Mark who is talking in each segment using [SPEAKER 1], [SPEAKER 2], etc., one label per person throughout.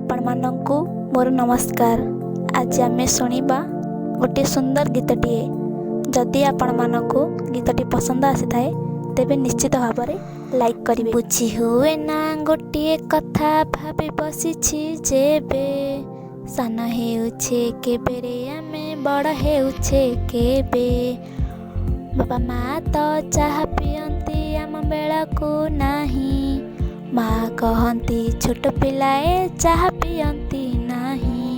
[SPEAKER 1] आपण मानंकु मोर नमस्कार। आज आमे सुनिबा गोटे सुंदर गीतटीए। जदि आपण मानंकु गीतटी पसंद आसी थाए तेबे निश्चित भाबरे लाइक करिवे। बुझी हुए ना गोटे कथा भाबी बसिछि जेबे, सान हेउछे केबे रे आमे बड़ हेउछे केबे। बाबा माँ तो चाह पियंती आम बेळाकू नाही, माँ कहती छोट पिलाए चाह पियंती नाही।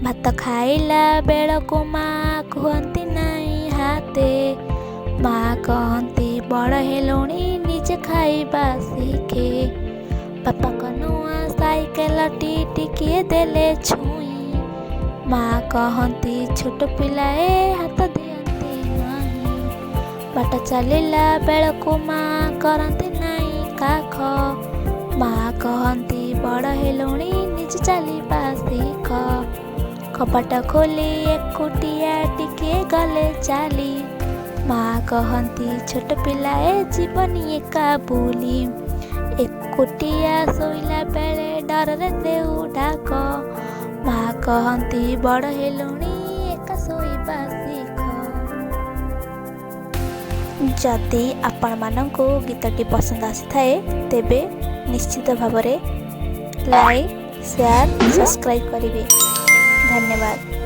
[SPEAKER 1] भात खाइला बेळकू माँ कहती नहीं हाते, माँ कहती बड़ हेलुणी निजे खाइबा शिखे। बापा को नुआ साइकेल टिकिए देले छुई, माँ कहती छोट पिलाए हाथ दियंती नहीं। बाट चलिला बेळकू माँ करती नहीं काख, माँ कहती बड़ हेलुणी निज चलिबा शिख। कपाट खोली एकुटिया टिके गले चाली, माँ कहती छोट पिलाए जीवनी एका बुली। एकुटिया शोइला बेले डररे देउ डाक, माँ कहती बड़ हेलुणी एका शोइबा शिख। जदि आपण मानंकु गीतटी पसंद आसी थाए तेबे निश्चित भाबरे लाइक शेयर सब्सक्राइब करिवे। धन्यवाद।